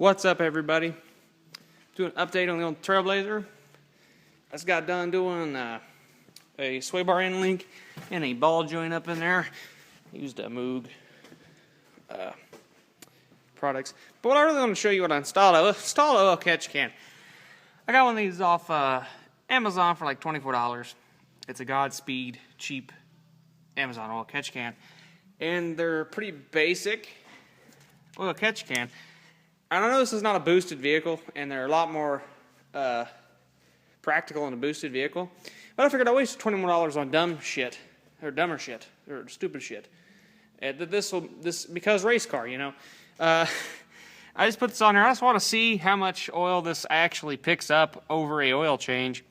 What's up, everybody? Doing an update on the old TrailBlazer. I just got done doing a sway bar end link and a ball joint up in there. Used a Moog products. But what I really want to show you what I installed an oil catch can. I got one of these off Amazon for like $24. It's a Godspeed cheap Amazon oil catch can, and they're pretty basic oil catch can. I know this is not a boosted vehicle, and they're a lot more practical in a boosted vehicle, but I figured I wasted $20 more on dumber shit, or stupid shit. This because race car, you know. I just put this on there. I just want to see how much oil this actually picks up over a oil change.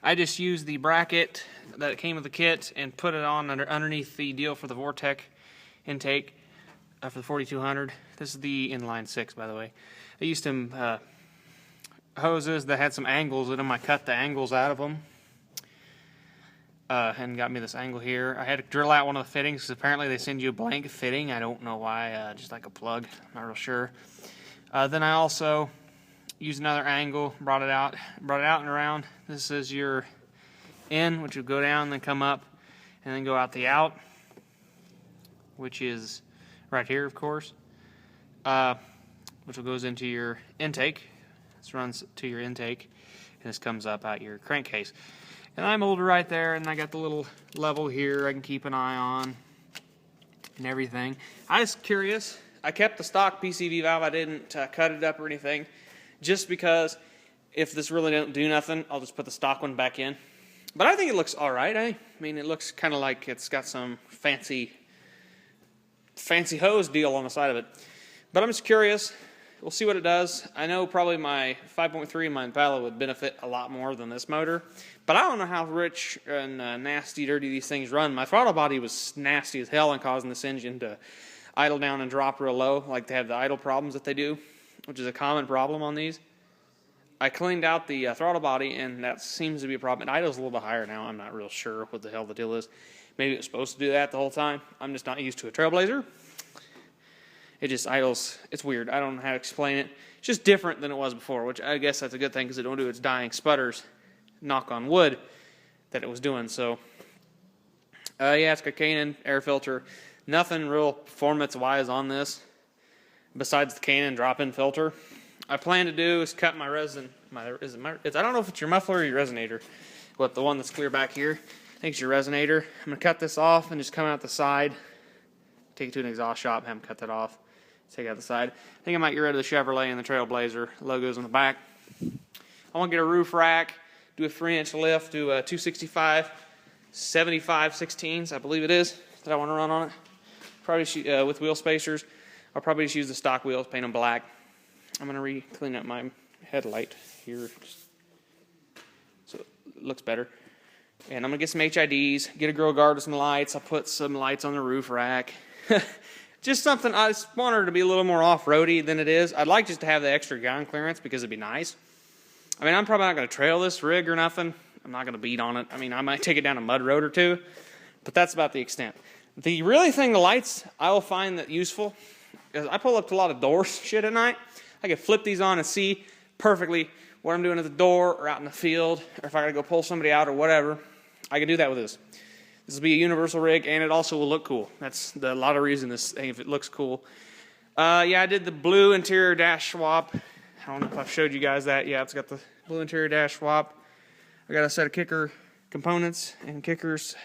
I just used the bracket that came with the kit and put it on underneath the deal for the Vortec intake for the 4200. This is the inline 6, by the way. I used some hoses that had some angles in them. I cut the angles out of them and got me this angle here. I had to drill out one of the fittings because apparently they send you a blank fitting. I don't know why, just like a plug. I'm not real sure. Then I also used another angle, brought it out and around. This is your in, which will go down, then come up, and then go out the out, which is right here, of course, which will goes into your intake. This runs to your intake, and this comes up out your crankcase. And I molded right there, and I got the little level here I can keep an eye on and everything. I was curious. I kept the stock PCV valve. I didn't cut it up or anything, just because if this really don't do nothing, I'll just put the stock one back in. But I think it looks all right. I mean, it looks kind of like it's got some fancy hose deal on the side of it. But I'm just curious. We'll see what it does. I know probably my 5.3 and my Impala would benefit a lot more than this motor. But I don't know how rich and nasty, dirty these things run. My throttle body was nasty as hell and causing this engine to idle down and drop real low, like they have the idle problems that they do, which is a common problem on these. I cleaned out the throttle body, and that seems to be a problem. It idles a little bit higher now. I'm not real sure what the hell the deal is. Maybe it was supposed to do that the whole time. I'm just not used to a TrailBlazer. It just idles. It's weird. I don't know how to explain it. It's just different than it was before, which I guess that's a good thing because it don't do its dying sputters, knock on wood, that it was doing. So, yeah, it's got Canon air filter. Nothing real performance-wise on this besides the Canon drop-in filter. I plan to do is cut my resin. I don't know if it's your muffler or your resonator. What, the one that's clear back here? I think it's your resonator. I'm going to cut this off and just come out the side. Take it to an exhaust shop, have them cut that off. Take out the side. I think I might get rid of the Chevrolet and the TrailBlazer logos on the back. I want to get a roof rack, do a 3-inch lift, do a 265, 75 16s, I believe it is, that I want to run on it. Probably with wheel spacers. I'll probably just use the stock wheels, paint them black. I'm going to clean up my headlight here so it looks better. And I'm going to get some HIDs, get a grill guard with some lights. I'll put some lights on the roof rack. Just something, I just want her to be a little more off-roady than it is. I'd like just to have the extra ground clearance because it'd be nice. I mean, I'm probably not going to trail this rig or nothing. I'm not going to beat on it. I mean, I might take it down a mud road or two, but that's about the extent. The really thing, the lights, I will find that useful, because I pull up to a lot of doors shit at night. I can flip these on and see perfectly what I'm doing at the door or out in the field, or if I got to go pull somebody out or whatever. I can do that with this. This will be a universal rig, and it also will look cool. That's a lot of reason this thing, if it looks cool. Yeah, I did the blue interior dash swap. I don't know if I've showed you guys that. Yeah, it's got the blue interior dash swap. I got a set of kicker components and kickers,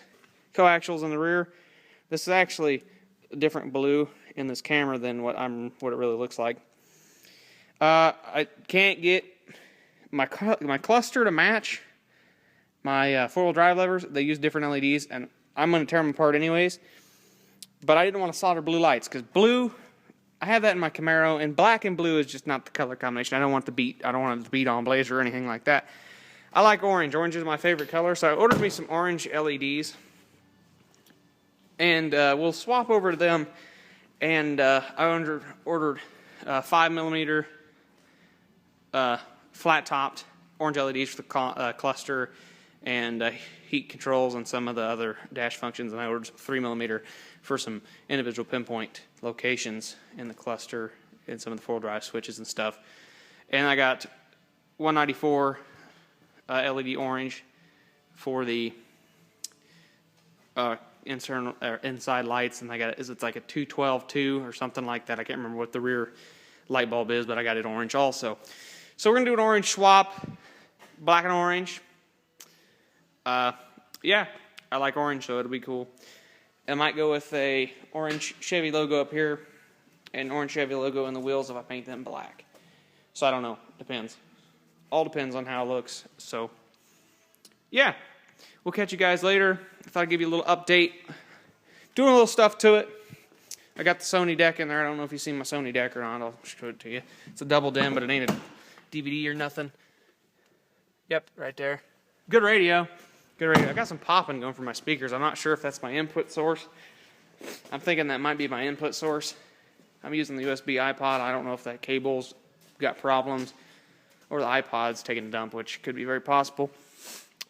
coaxials in the rear. This is actually a different blue in this camera than what it really looks like. I can't get my cluster to match my four-wheel drive levers. They use different LEDs, and I'm going to tear them apart anyways. But I didn't want to solder blue lights, because blue, I have that in my Camaro, and black and blue is just not the color combination. I don't want it to beat on Blazer or anything like that. I like orange. Orange is my favorite color, so I ordered me some orange LEDs. And we'll swap over to them. And I ordered 5mm flat-topped orange LEDs for the cluster and heat controls and some of the other dash functions. And I ordered some 3mm for some individual pinpoint locations in the cluster and some of the 4-wheel drive switches and stuff. And I got 194 LED orange for the inside lights, and I got it's like a 212-2 or something like that. I can't remember what the rear light bulb is, but I got it orange also. So we're gonna do an orange swap, black and orange. Yeah, I like orange, so it'll be cool. I might go with a orange Chevy logo up here and orange Chevy logo in the wheels if I paint them black. So I don't know, depends. All depends on how it looks. So yeah, we'll catch you guys later. I thought I'd give you a little update. Doing a little stuff to it. I got the Sony deck in there. I don't know if you've seen my Sony deck or not. I'll show it to you. It's a double dim, but it ain't a DVD or nothing. Yep, right there. Good radio. Good radio. I got some popping going from my speakers. I'm not sure if that's my input source. I'm thinking that might be my input source. I'm using the USB iPod. I don't know if that cable's got problems or the iPod's taking a dump, which could be very possible.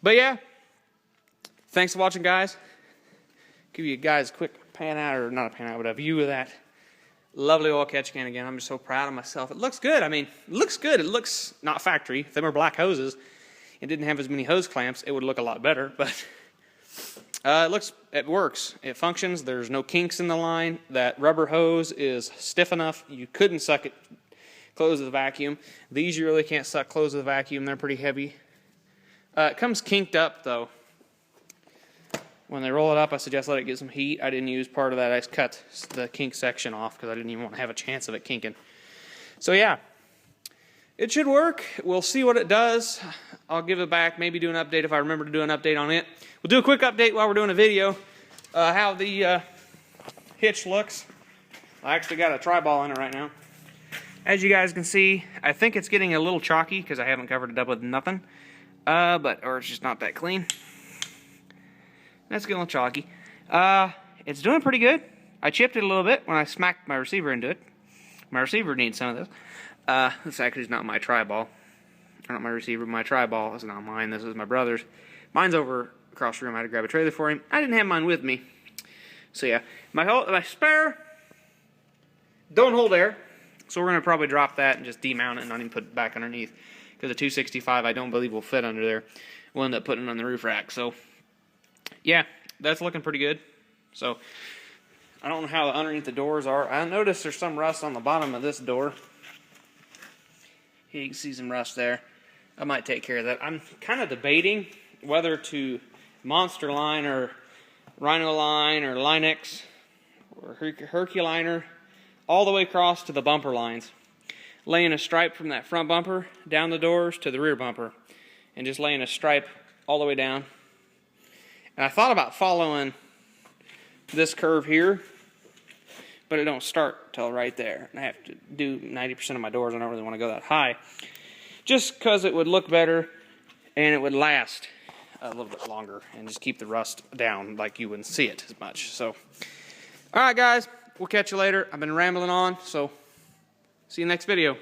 But yeah, thanks for watching, guys. Give you guys a quick pan out, or not a pan out, but a view of that lovely oil catch can again. I'm just so proud of myself. It looks good. I mean, it looks good. It looks not factory. If they were black hoses and didn't have as many hose clamps, it would look a lot better. But it works. It functions. There's no kinks in the line. That rubber hose is stiff enough. You couldn't suck it close with the vacuum. These you really can't suck close with the vacuum. They're pretty heavy. It comes kinked up though. When they roll it up, I suggest let it get some heat. I didn't use part of that. I just cut the kink section off because I didn't even want to have a chance of it kinking. So yeah, it should work. We'll see what it does. I'll give it back, maybe do an update if I remember to do an update on it. We'll do a quick update while we're doing a video. How the hitch looks. I actually got a tri-ball in it right now. As you guys can see, I think it's getting a little chalky because I haven't covered it up with nothing. Or it's just not that clean. That's getting a little chalky. It's doing pretty good. I chipped it a little bit when I smacked my receiver into it. My receiver needs some of this. This actually is not my tri-ball. Not my receiver, my tri-ball is not mine. This is my brother's. Mine's over across the room. I had to grab a trailer for him. I didn't have mine with me. So yeah, my spare don't hold air. So we're going to probably drop that and just demount it and not even put it back underneath. Because the 265 I don't believe will fit under there. We'll end up putting it on the roof rack. So yeah, that's looking pretty good. So I don't know how underneath the doors are. I noticed there's some rust on the bottom of this door. Here you can see some rust there. I might take care of that. I'm kind of debating whether to Monster Line or Rhino Line or Linex or Herculiner all the way across to the bumper lines. Laying a stripe from that front bumper down the doors to the rear bumper. And just laying a stripe all the way down. And I thought about following this curve here, but it don't start till right there. And I have to do 90% of my doors. I don't really want to go that high. Just because it would look better and it would last a little bit longer and just keep the rust down like you wouldn't see it as much. So, alright guys, we'll catch you later. I've been rambling on, so see you next video.